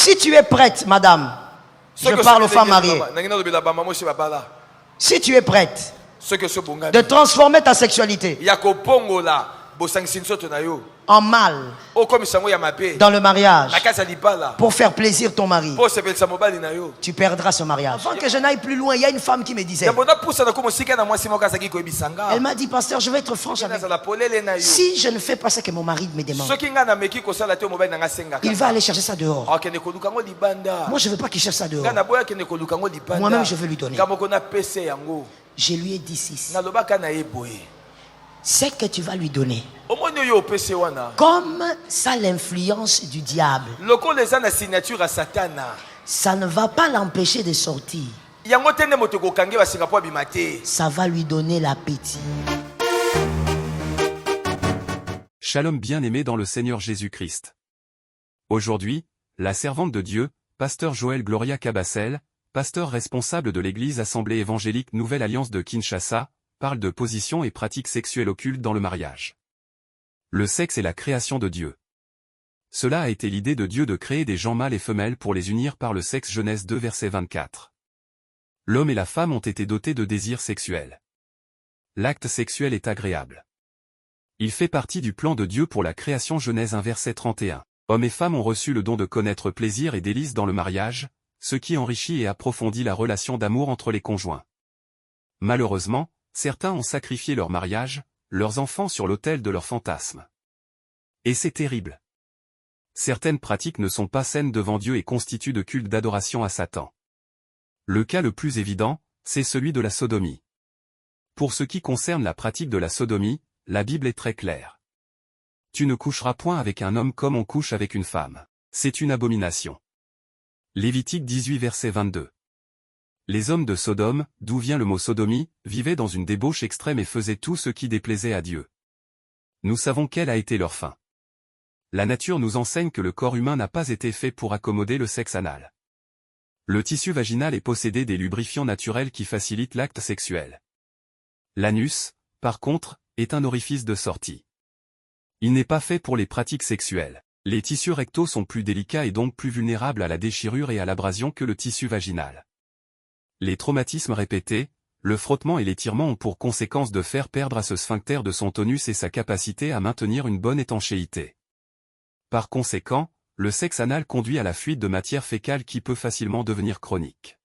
Si tu es prête, madame, je parle aux femmes mariées. Si tu es prête de transformer ta sexualité en mal dans le mariage pour faire plaisir ton mari, tu perdras ce mariage. Avant que je n'aille plus loin, il y a une femme qui me disait, elle m'a dit, pasteur, je vais être franche avec vous. Si je ne fais pas ce que mon mari me demande, il va aller chercher ça dehors. Moi je ne veux pas qu'il cherche ça dehors. Moi-même je veux lui donner. Je lui ai dit ceci. C'est que tu vas lui donner, comme ça l'influence du diable, ça ne va pas l'empêcher de sortir, ça va lui donner l'appétit. Shalom bien-aimé dans le Seigneur Jésus-Christ. Aujourd'hui, la servante de Dieu, pasteur Joël Gloria Cabassel, pasteur responsable de l'église Assemblée évangélique Nouvelle Alliance de Kinshasa, parle de positions et pratiques sexuelles occultes dans le mariage. Le sexe est la création de Dieu. Cela a été l'idée de Dieu de créer des gens mâles et femelles pour les unir par le sexe. Genèse 2 verset 24. L'homme et la femme ont été dotés de désirs sexuels. L'acte sexuel est agréable. Il fait partie du plan de Dieu pour la création. Genèse 1 verset 31. Hommes et femmes ont reçu le don de connaître plaisir et délices dans le mariage, ce qui enrichit et approfondit la relation d'amour entre les conjoints. Malheureusement, certains ont sacrifié leur mariage, leurs enfants sur l'autel de leurs fantasmes. Et c'est terrible. Certaines pratiques ne sont pas saines devant Dieu et constituent de culte d'adoration à Satan. Le cas le plus évident, c'est celui de la sodomie. Pour ce qui concerne la pratique de la sodomie, la Bible est très claire. Tu ne coucheras point avec un homme comme on couche avec une femme. C'est une abomination. Lévitique 18 verset 22. Les hommes de Sodome, d'où vient le mot sodomie, vivaient dans une débauche extrême et faisaient tout ce qui déplaisait à Dieu. Nous savons quelle a été leur fin. La nature nous enseigne que le corps humain n'a pas été fait pour accommoder le sexe anal. Le tissu vaginal est possédé des lubrifiants naturels qui facilitent l'acte sexuel. L'anus, par contre, est un orifice de sortie. Il n'est pas fait pour les pratiques sexuelles. Les tissus rectaux sont plus délicats et donc plus vulnérables à la déchirure et à l'abrasion que le tissu vaginal. Les traumatismes répétés, le frottement et l'étirement ont pour conséquence de faire perdre à ce sphincter de son tonus et sa capacité à maintenir une bonne étanchéité. Par conséquent, le sexe anal conduit à la fuite de matière fécale qui peut facilement devenir chronique.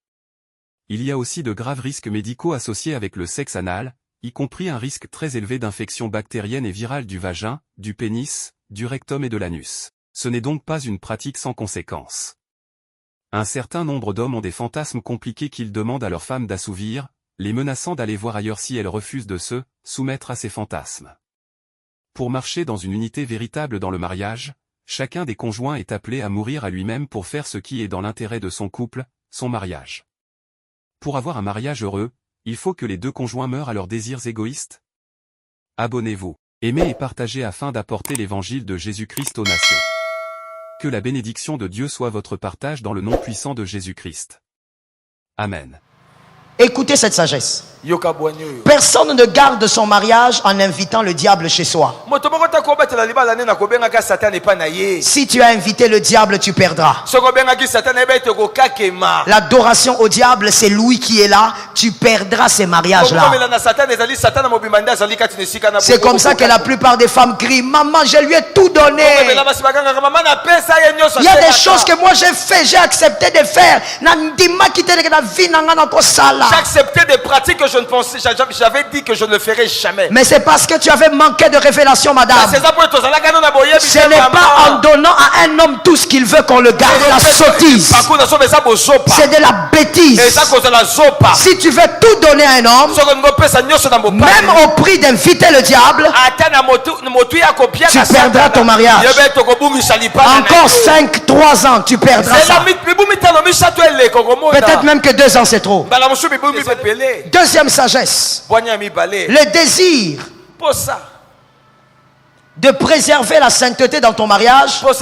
Il y a aussi de graves risques médicaux associés avec le sexe anal, y compris un risque très élevé d'infection bactérienne et virale du vagin, du pénis, du rectum et de l'anus. Ce n'est donc pas une pratique sans conséquences. Un certain nombre d'hommes ont des fantasmes compliqués qu'ils demandent à leur femme d'assouvir, les menaçant d'aller voir ailleurs si elle refuse de se soumettre à ces fantasmes. Pour marcher dans une unité véritable dans le mariage, chacun des conjoints est appelé à mourir à lui-même pour faire ce qui est dans l'intérêt de son couple, son mariage. Pour avoir un mariage heureux, il faut que les deux conjoints meurent à leurs désirs égoïstes. Abonnez-vous, aimez et partagez afin d'apporter l'évangile de Jésus-Christ aux nations. Que la bénédiction de Dieu soit votre partage dans le nom puissant de Jésus-Christ. Amen. Écoutez cette sagesse. Personne ne garde son mariage en invitant le diable chez soi. Si tu as invité le diable, tu perdras. L'adoration au diable, c'est lui qui est là. Tu perdras ces mariages-là. C'est comme ça que la plupart des femmes crient, maman, je lui ai tout donné. Il y a des choses que moi j'ai fait, j'ai accepté de faire. J'ai accepté des pratiques que je ne pensais, j'avais dit que je ne le ferais jamais. Mais c'est parce que tu avais manqué de révélation, madame. Ce n'est pas en donnant à un homme tout ce qu'il veut qu'on le garde. La sottise. C'est de la bêtise. Si tu veux tout donner à un homme, même au prix d'inviter le diable, tu perdras ton mariage. Encore 5-3 ans, tu perdras ça. Peut-être même que 2 ans c'est trop. Deuxième sagesse. Le désir de préserver la sainteté dans ton mariage doit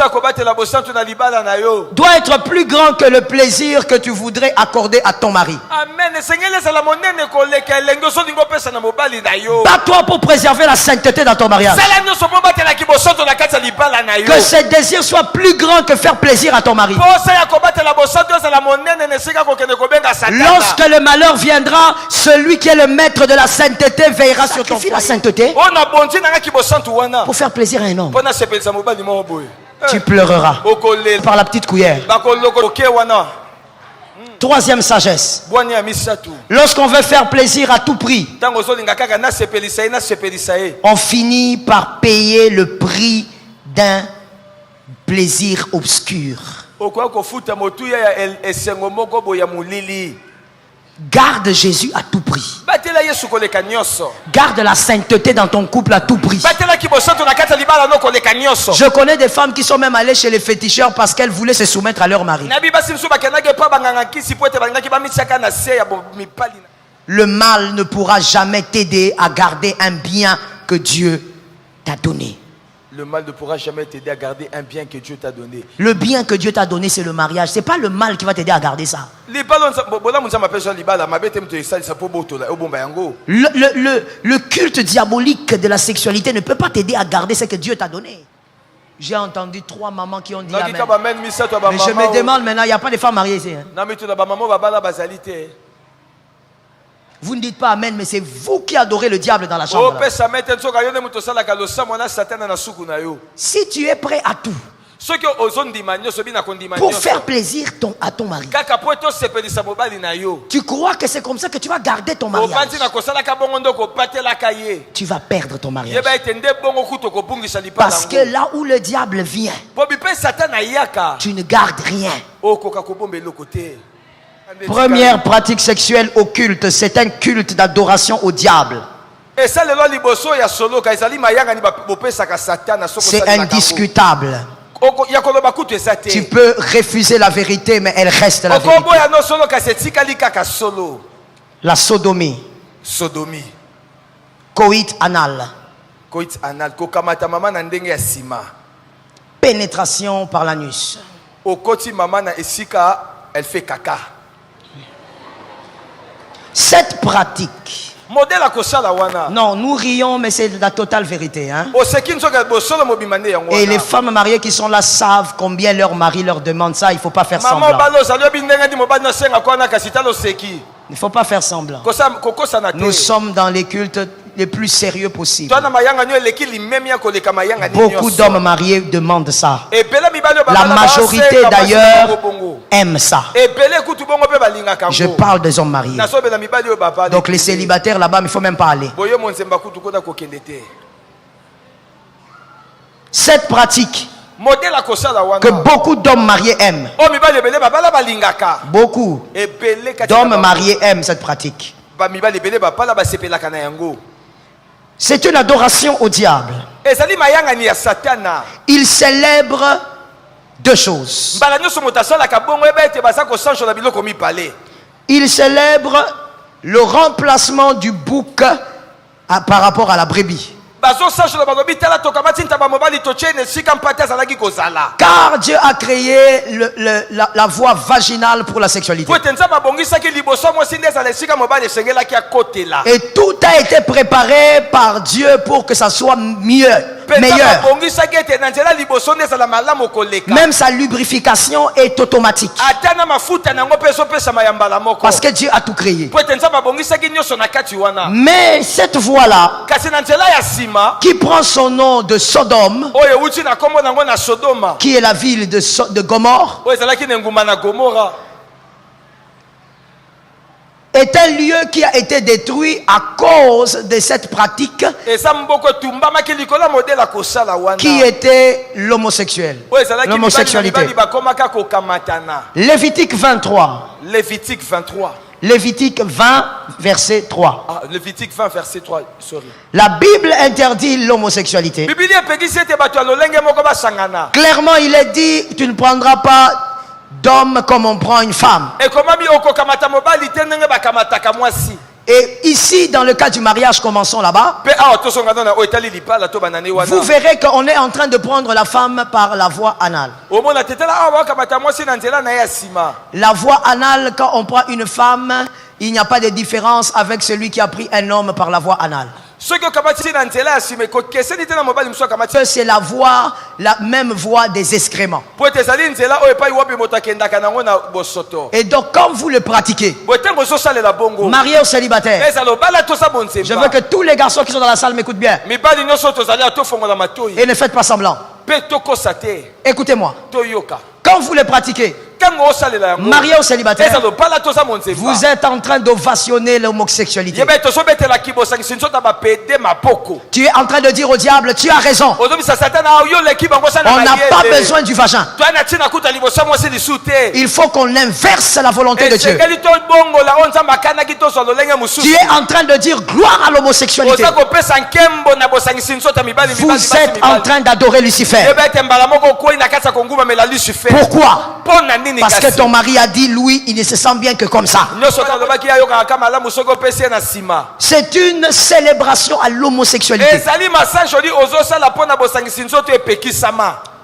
être plus grand que le plaisir que tu voudrais accorder à ton mari. Bats-toi pour préserver la sainteté dans ton mariage. Que ces désirs soient plus grands que faire plaisir à ton mari. Lorsque le malheur viendra, celui qui est le maître de la sainteté veillera sur ton foyer. La sainteté pour faire plaisir à un homme. Tu pleureras par la petite cuillère. Troisième sagesse. Lorsqu'on veut faire plaisir à tout prix, on finit par payer le prix d'un plaisir obscur. Garde Jésus à tout prix. Garde la sainteté dans ton couple à tout prix. Je connais des femmes qui sont même allées chez les féticheurs parce qu'elles voulaient se soumettre à leur mari. Le mal ne pourra jamais t'aider à garder un bien que Dieu t'a donné. Le mal ne pourra jamais t'aider à garder un bien que Dieu t'a donné. Le bien que Dieu t'a donné, c'est le mariage. C'est pas le mal qui va t'aider à garder ça. Le culte diabolique de la sexualité ne peut pas t'aider à garder ce que Dieu t'a donné. J'ai entendu 3 mamans qui ont dit amen. Mais je me demande maintenant, il n'y a pas de femmes mariées ici. Hein? Vous ne dites pas amen, mais c'est vous qui adorez le diable dans la chambre. Si tu es prêt à tout pour faire plaisir à ton mari, tu crois que c'est comme ça que tu vas garder ton mariage? Tu vas perdre ton mariage. Parce que là où le diable vient, tu ne gardes rien. Première pratique sexuelle occulte, c'est un culte d'adoration au diable. C'est indiscutable. Tu peux refuser la vérité, mais elle reste la vérité. La sodomie. Coït anal. Pénétration par l'anus. Elle fait caca. Cette pratique, non, nous rions, mais c'est la totale vérité. Hein? Et les femmes mariées qui sont là savent combien leur mari leur demande ça. Il ne faut pas faire semblant. Il ne faut pas faire semblant. Nous sommes dans les cultes les plus sérieux possibles. Beaucoup d'hommes mariés demandent ça. La majorité d'ailleurs aime ça. Je parle des hommes mariés. Donc les célibataires là-bas, il ne faut même pas aller. Cette pratique que beaucoup d'hommes mariés aiment. Beaucoup d'hommes mariés aiment cette pratique. C'est une adoration au diable. Il célèbre 2 choses. Il célèbre le remplacement du bouc par rapport à la brebis. Car Dieu a créé la voie vaginale pour la sexualité. Et tout a été préparé par Dieu pour que ça soit meilleur. Même sa lubrification est automatique. Parce que Dieu a tout créé. Mais cette voie-là, qui prend son nom de Sodome, qui est la ville de Gomorrhe, est un lieu qui a été détruit à cause de cette pratique qui était l'homosexualité. Lévitique 23. Lévitique 20, verset 3. Lévitique 20, verset 3. Sorry. La Bible interdit l'homosexualité. Clairement, il est dit, tu ne prendras pas d'homme comme on prend une femme. Et ici, dans le cas du mariage, commençons là-bas. Vous verrez qu'on est en train de prendre la femme par la voie anale. La voie anale, quand on prend une femme, il n'y a pas de différence avec celui qui a pris un homme par la voie anale. C'est la voie, la même voie des excréments. Et donc, quand vous le pratiquez, marié ou célibataire, je veux que tous les garçons qui sont dans la salle m'écoutent bien. Et ne faites pas semblant. Écoutez-moi. Quand vous le pratiquez, marié ou célibataire, vous êtes en train d'ovationner l'homosexualité. Tu es en train de dire au diable, tu as raison. On n'a pas besoin du vagin. Il faut qu'on inverse la volonté de Dieu. Tu es en train de dire gloire à l'homosexualité. Vous êtes en train d'adorer Lucifer. Pourquoi? Parce que ton mari a dit, Louis, il ne se sent bien que comme ça. C'est une célébration à l'homosexualité.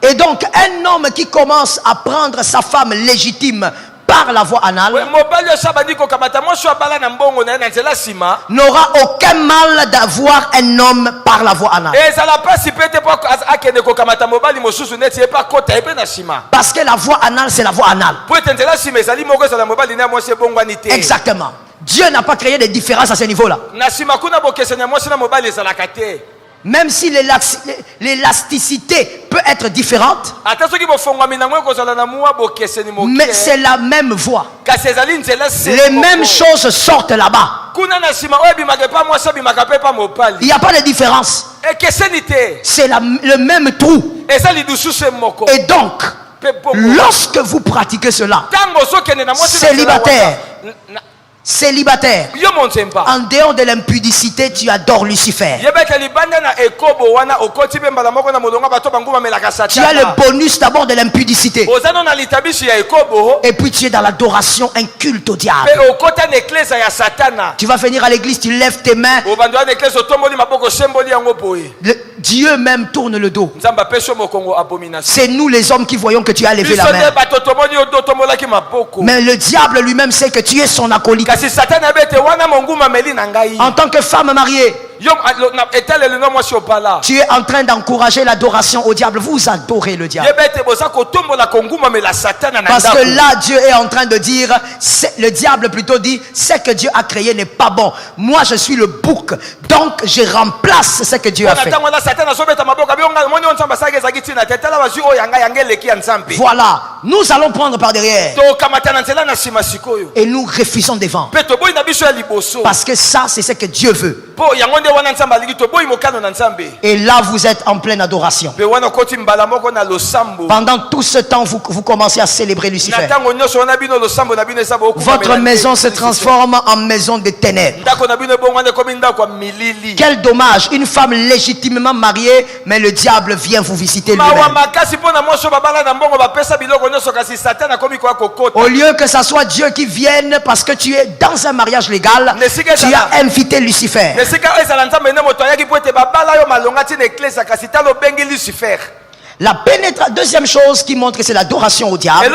Et donc, un homme qui commence à prendre sa femme légitime par la voie anale n'aura aucun mal d'avoir un homme par la voie anale. Parce que la voie anale, c'est la voie anale. Exactement. Dieu n'a pas créé de différence à ce niveau-là. Même si l'élasticité peut être différente, mais c'est la même voie. Les mêmes choses sortent là-bas. Il n'y a pas de différence. C'est le même trou. Et donc, lorsque vous pratiquez cela, célibataire, en dehors de l'impudicité, tu adores Lucifer. Tu as le bonus d'abord de l'impudicité. Et puis tu es dans l'adoration, un culte au diable. Tu vas venir à l'église, tu lèves tes mains. Dieu même tourne le dos. C'est nous les hommes qui voyons que tu as levé la main. Mais le diable lui-même sait que tu es son acolyte. En tant que femme mariée, tu es en train d'encourager l'adoration au diable. Vous adorez le diable. Parce que là, Dieu est en train de dire, le diable plutôt dit, ce que Dieu a créé n'est pas bon. Moi, je suis le bouc, donc je remplace ce que Dieu a fait. Voilà, nous allons prendre par derrière. Et nous refusons devant. Parce que ça, c'est ce que Dieu veut. Et là, vous êtes en pleine adoration. Pendant tout ce temps, vous commencez à célébrer Lucifer. Votre maison se transforme en maison de ténèbres. Quel dommage, une femme légitimement mariée, mais le diable vient vous visiter lui-même. Au lieu que ça soit Dieu qui vienne parce que tu es dans un mariage légal, tu as invité Lucifer. La deuxième chose qui montre que c'est l'adoration au diable.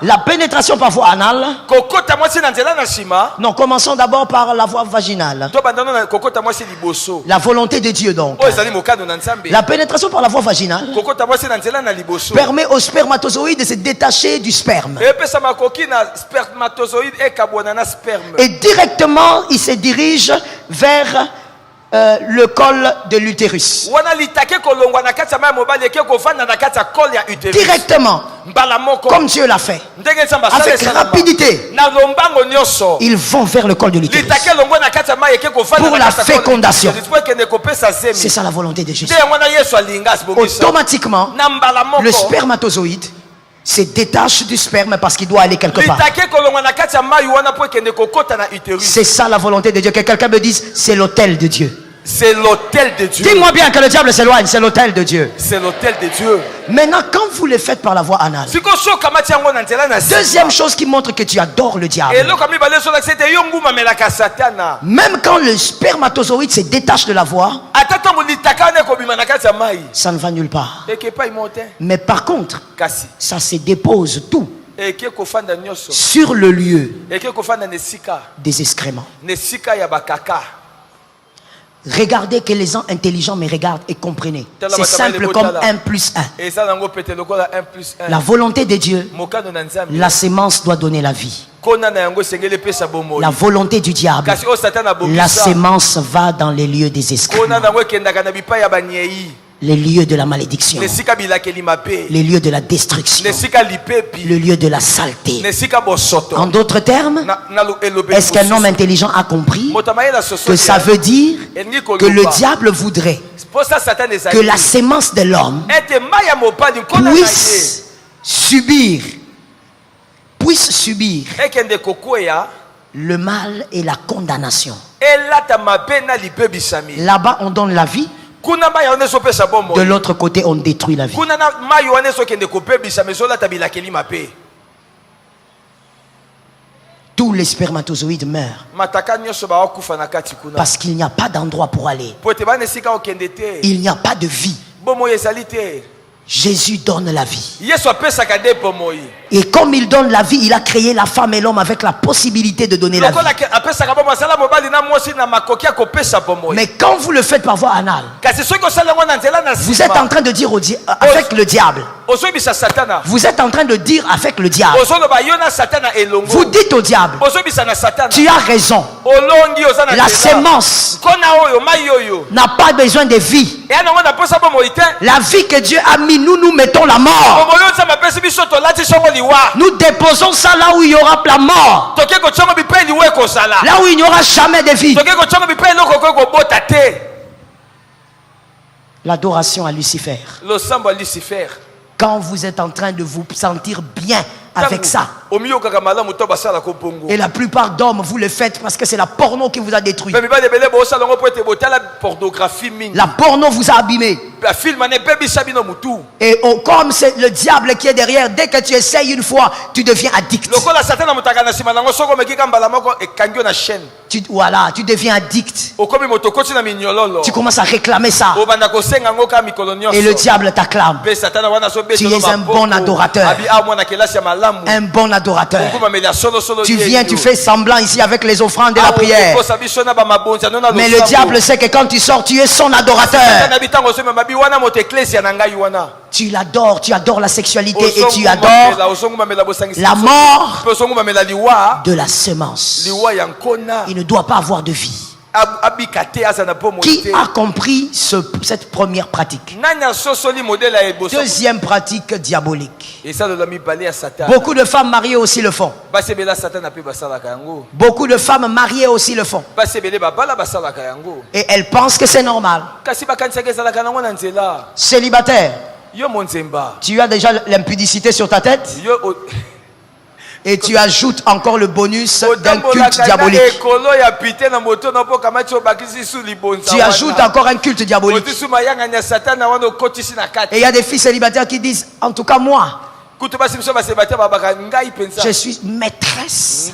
La pénétration par voie anale. Non, commençons d'abord par la voie vaginale. La volonté de Dieu donc. La pénétration par la voie vaginale permet au spermatozoïde de se détacher du sperme. Et directement, il se dirige vers le col de l'utérus. Directement, comme Dieu l'a fait, avec rapidité, ils vont vers le col de l'utérus pour la fécondation. C'est ça la volonté de Jésus. Automatiquement, le spermatozoïde se détache du sperme parce qu'il doit aller quelque part. C'est ça la volonté de Dieu. Que quelqu'un me dise, c'est l'autel de Dieu. C'est l'autel de Dieu. Dis-moi bien que le diable s'éloigne, c'est l'autel de Dieu. C'est l'autel de Dieu. Maintenant, quand vous le faites par la voie anale, deuxième chose qui montre que tu adores le diable. Même quand le spermatozoïde se détache de la voie, ça ne va nulle part. Mais par contre, ça se dépose tout sur le lieu des excréments. Regardez que les gens intelligents me regardent et comprenez. C'est simple comme 1 plus 1. La volonté de Dieu, la sémence doit donner la vie. La volonté du diable, la sémence va dans les lieux des excréments, les lieux de la malédiction, les lieux de la destruction, le lieu de la saleté. En d'autres termes, est-ce qu'un homme intelligent a compris que ça veut dire que le diable voudrait que la sémence de l'homme puisse subir le mal et la condamnation? Là-bas on donne la vie, de l'autre côté on détruit la vie. Tous les spermatozoïdes meurent parce qu'il n'y a pas d'endroit pour aller. Il n'y a pas de vie. Jésus donne la vie. Et comme il donne la vie, il a créé la femme et l'homme avec la possibilité de donner la vie. Mais quand vous le faites par voie anale, vous êtes en train de dire avec le diable. Vous êtes en train de dire avec le diable. Vous dites au diable, tu as raison. La sémence n'a pas besoin de vie. La vie que Dieu a mis, nous mettons la mort. Nous déposons ça là où il y aura la mort, là où il n'y aura jamais de vie. L'adoration à Lucifer. Quand vous êtes en train de vous sentir bien avec ça, et la plupart d'hommes vous le faites parce que c'est la porno qui vous a détruit. La porno vous a abîmé. Et comme c'est le diable qui est derrière, dès que tu essayes une fois, tu deviens addict. Voilà, tu deviens addict. Tu commences à réclamer ça. Et le diable t'acclame. Tu es un bon adorateur. Un bon adorateur. Tu viens, tu fais semblant ici avec les offrandes et la prière. Mais le diable sait que quand tu sors, tu es son adorateur. Tu l'adores, tu adores la sexualité et tu adores la mort de la semence. Il ne doit pas avoir de vie. Qui a compris cette première pratique? Deuxième pratique diabolique. Beaucoup de femmes mariées aussi le font. Beaucoup de femmes mariées aussi le font. Et elles pensent que c'est normal. Célibataire, tu as déjà l'impudicité sur ta tête? Et tu ajoutes encore le bonus d'un culte diabolique. Tu ajoutes encore un culte diabolique. Et il y a des filles célibataires qui disent, en tout cas moi, je suis maîtresse.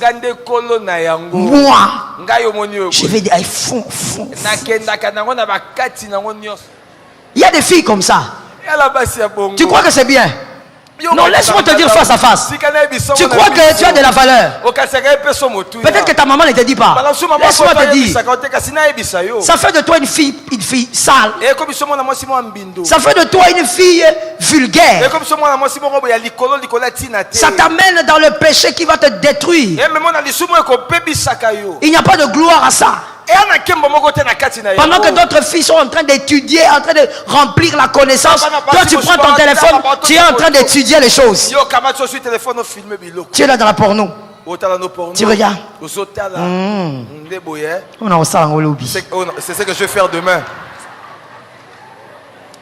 Moi, je vais dire, fond. Il y a des filles comme ça. Tu crois que c'est bien? Non, laisse-moi te dire face à face. Tu crois que tu as de la valeur? Peut-être que ta maman ne te dit pas. Laisse-moi te dire. Ça fait de toi une fille sale. Ça fait de toi une fille vulgaire. Ça t'amène dans le péché qui va te détruire. Il n'y a pas de gloire à ça. Pendant que d'autres filles sont en train d'étudier, en train de remplir la connaissance, toi tu prends ton téléphone, tu es en train d'étudier les choses. Tu es là dans la porno. Tu regardes. C'est ce que je vais faire demain.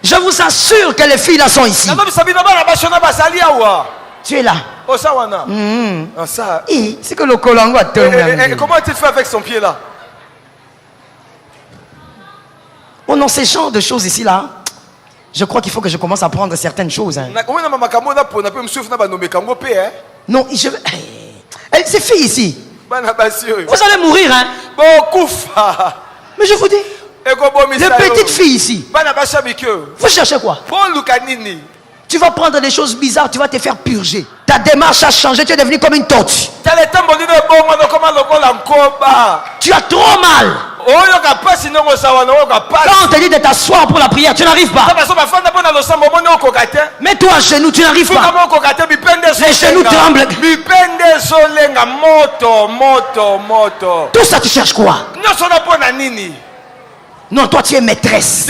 Je vous assure que les filles là sont ici. Tu es là. C'est que le colongo a comment tu fais avec son pied là? Oh non, ces genres de choses ici là. Je crois qu'il faut que je commence à prendre certaines choses. Hein. Non, je veux... Ces filles ici. Vous allez mourir, hein. Mais je vous dis, les petites filles ici. Vous cherchez quoi? Tu vas prendre des choses bizarres, tu vas te faire purger. Ta démarche a changé, tu es devenu comme une tortue. Tu as trop mal. Quand on te dit de t'asseoir pour la prière, tu n'arrives pas. Mets-toi à genoux, tu n'arrives pas. Les genoux tremblent. Tout ça, tu cherches quoi? Non, toi tu es maîtresse.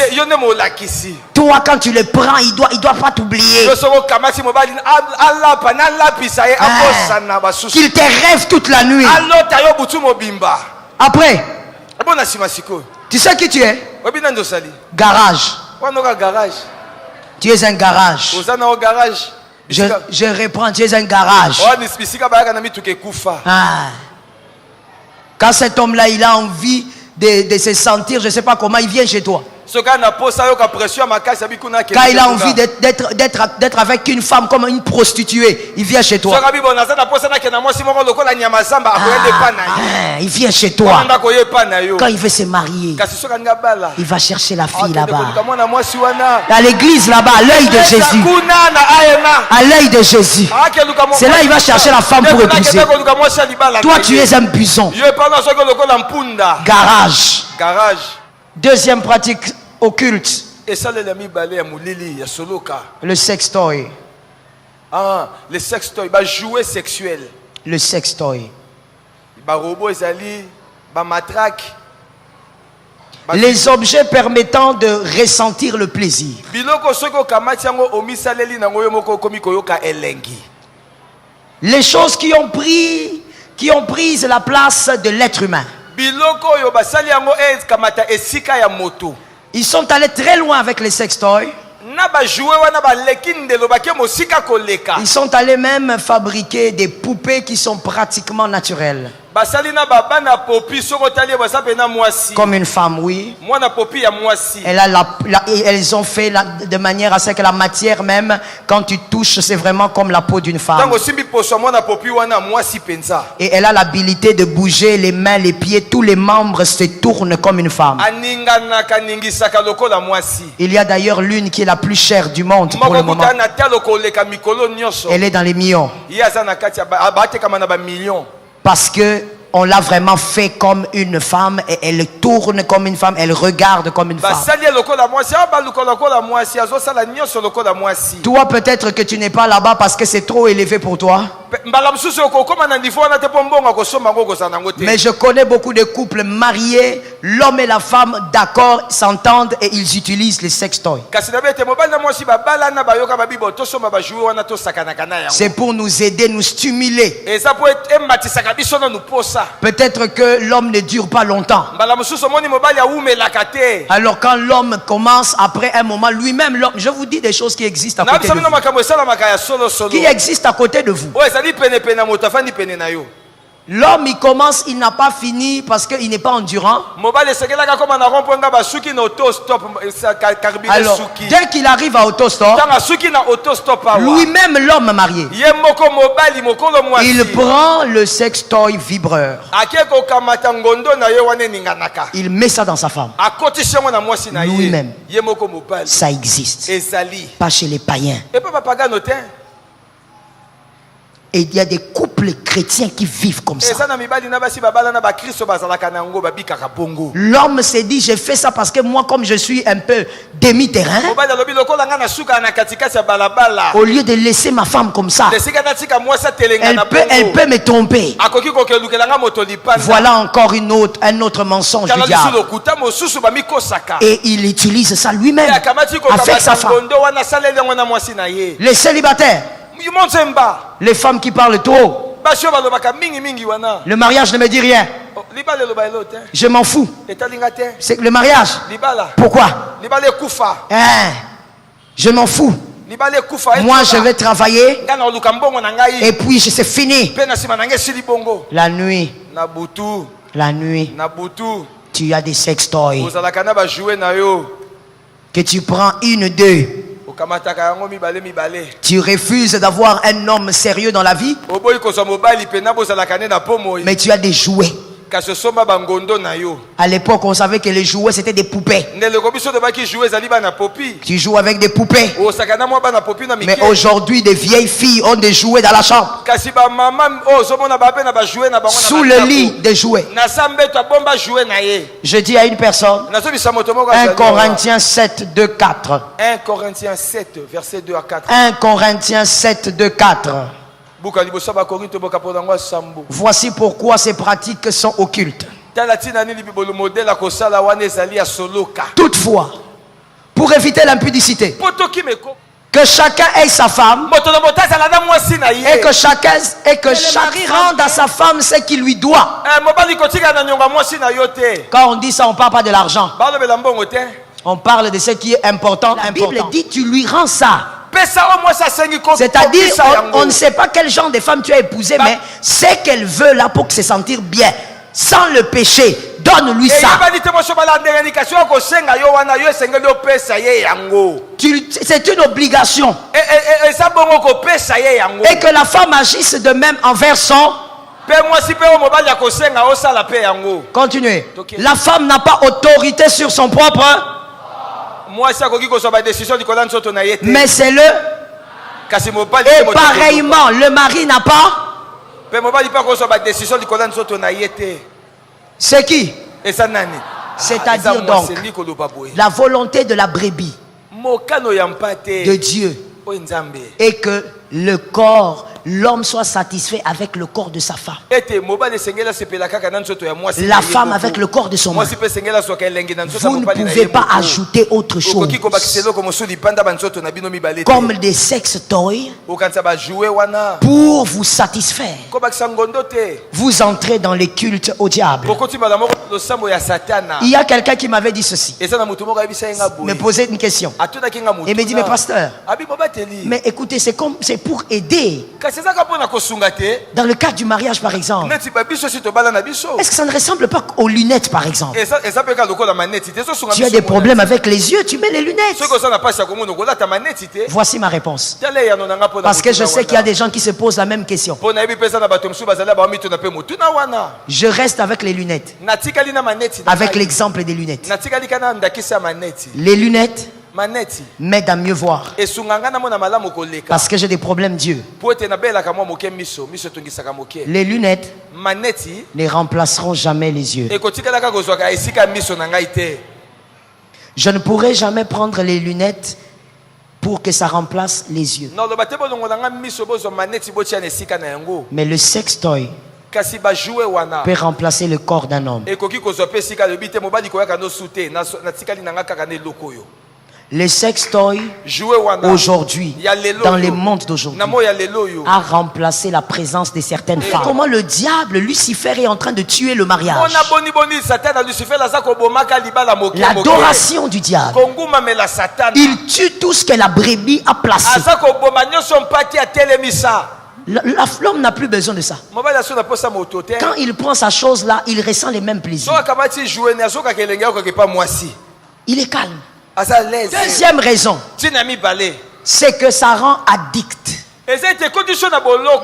Toi quand tu le prends, il doit pas t'oublier. Qu'il te rêve toute la nuit. Après, tu sais qui tu es? Garage. Tu es un garage. Je reprends, tu es un garage. Ah. Quand cet homme-là, il a envie de se sentir, je ne sais pas comment, il vient chez toi. Quand il a envie d'être avec une femme comme une prostituée, il vient chez toi. Il vient chez toi. Quand il veut se marier, il va chercher la fille là-bas. À l'église là-bas, à l'œil de Jésus. À l'œil de Jésus. C'est là qu'il va chercher la femme pour épouser. Toi, tu es un buisson. Garage. Deuxième pratique occulte. Le sextoy. Le sextoy, jouet sexuel. Le sextoy. Les objets permettant de ressentir le plaisir. Les choses qui ont pris la place de l'être humain. Ils sont allés très loin avec les sextoys. Ils sont allés même fabriquer des poupées qui sont pratiquement naturelles. Comme une femme, oui. Elles ont fait de manière à ce que la matière même, quand tu touches, c'est vraiment comme la peau d'une femme. Et elle a l'habilité de bouger les mains, les pieds, tous les membres se tournent comme une femme. Il y a d'ailleurs l'une qui est la plus chère du monde pour le moment. Elle est dans les millions. Parce que on l'a vraiment fait comme une femme et elle tourne comme une femme, elle regarde comme une femme. Toi peut-être que tu n'es pas là-bas parce que c'est trop élevé pour toi. Mais je connais beaucoup de couples mariés, l'homme et la femme d'accord, s'entendent et ils utilisent les sextoys. C'est pour nous aider, nous stimuler. Peut-être que l'homme ne dure pas longtemps. Alors quand l'homme commence, après un moment, lui-même, je vous dis des choses qui existent à côté de vous. Qui existent à côté de vous. L'homme il commence, il n'a pas fini parce qu'il n'est pas endurant. Alors, dès qu'il arrive à autostop, lui-même l'homme marié, il prend le sextoy vibreur. Il met ça dans sa femme. Lui-même. Ça existe. Pas chez les païens. Et il y a des couples chrétiens qui vivent comme ça. L'homme s'est dit, j'ai fait ça parce que moi, comme je suis un peu demi-terrain, au lieu de laisser ma femme comme ça, elle peut me tromper. Voilà encore un autre mensonge du diable. Et il utilise ça lui-même avec sa femme. Les célibataires, les femmes qui parlent trop, le mariage ne me dit rien. Je m'en fous. C'est le mariage. Pourquoi? Je m'en fous. Moi je vais travailler et puis c'est fini. La nuit, Tu as des sextoys que tu prends une, deux. Tu refuses d'avoir un homme sérieux dans la vie, mais tu as des jouets. À l'époque, on savait que les jouets c'était des poupées. Tu joues avec des poupées. Mais aujourd'hui, des vieilles filles ont des jouets dans la chambre. Sous le lit, des jouets. Je dis à une personne, 1 Corinthiens 7, 2, 4. 1 Corinthiens 7, verset 2 à 4. 1 Corinthiens 7, 2, 4. Voici pourquoi ces pratiques sont occultes. Toutefois, pour éviter l'impudicité, que chacun ait sa femme et que chacun rende à sa femme ce qu'il lui doit. Quand on dit ça, on ne parle pas de l'argent. On parle de ce qui est important. La Bible dit tu lui rends ça. C'est-à-dire, on ne sait pas quel genre de femme tu as épousé, mais c'est qu'elle veut là pour se sentir bien, sans le péché. Donne-lui ça. C'est une obligation. Et que la femme agisse de même envers son. Continuez. La femme n'a pas autorité sur son propre. Mais c'est le. Et pareillement, le mari n'a pas. C'est qui? C'est-à-dire donc la volonté de la brebis de Dieu et que le corps, l'homme soit satisfait avec le corps de sa femme. La femme avec le corps de son mari. Vous ne pouvez pas ajouter autre chose. Comme des sextoys pour vous satisfaire. Vous entrez dans les cultes au diable. Il y a quelqu'un qui m'avait dit ceci. Me posait une question. Et me dit, mais pasteur, mais écoutez, c'est pour aider. Dans le cadre du mariage par exemple, est-ce que ça ne ressemble pas aux lunettes par exemple? Tu as des problèmes avec les yeux, tu mets les lunettes. Voici ma réponse. Parce que je sais qu'il y a des gens qui se posent la même question. Je reste avec les lunettes. Avec l'exemple des lunettes. Les lunettes m'aide à mieux voir. Parce que j'ai des problèmes d'yeux. Les lunettes ne remplaceront jamais les yeux. Je ne pourrai jamais prendre les lunettes pour que ça remplace les yeux. Mais le sextoy peut remplacer le corps d'un homme. Les sextoys aujourd'hui, dans les mondes d'aujourd'hui, a remplacé la présence de certaines femmes. Comment le diable, Lucifer, est en train de tuer le mariage. L'adoration du diable. Il tue tout ce que la brebis a placé. L'homme n'a plus besoin de ça. Quand il prend sa chose là, il ressent les mêmes plaisirs. Il est calme. Deuxième raison, c'est que ça rend addict. Les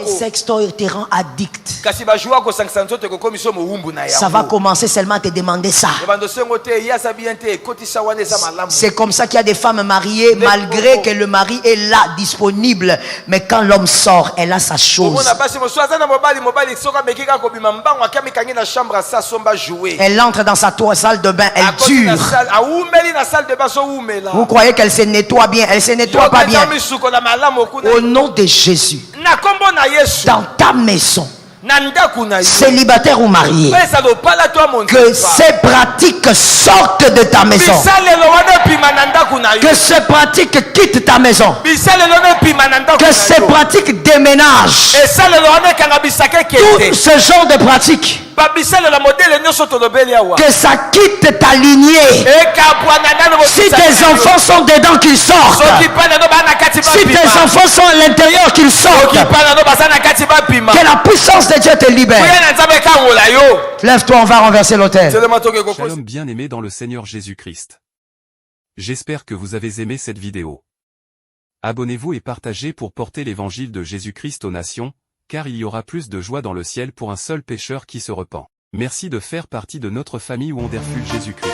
sextoys te rend addict. Ça va commencer seulement à te demander ça. C'est comme ça qu'il y a des femmes mariées malgré que le mari est là, disponible. Mais quand l'homme sort, elle a sa chose. Elle entre dans sa salle de bain, elle dure. Vous croyez qu'elle se nettoie bien? Elle se nettoie pas bien. Au nom de Jésus, dans ta maison, célibataire ou marié, que ces pratiques sortent de ta maison, que ces pratiques quittent ta maison, que ces pratiques déménagent. Tout ce genre de pratiques Que ça quitte ta lignée. Si tes enfants sont dedans, qu'ils sortent. Si tes enfants sont à l'intérieur, qu'ils sortent. Que la puissance de Dieu te libère. Lève-toi, on va renverser l'autel. Shalom bien-aimé dans le Seigneur Jésus-Christ. J'espère que vous avez aimé cette vidéo. Abonnez-vous et partagez pour porter l'évangile de Jésus-Christ aux nations, car il y aura plus de joie dans le ciel pour un seul pécheur qui se repent. Merci de faire partie de notre famille Wonderful Jésus-Christ.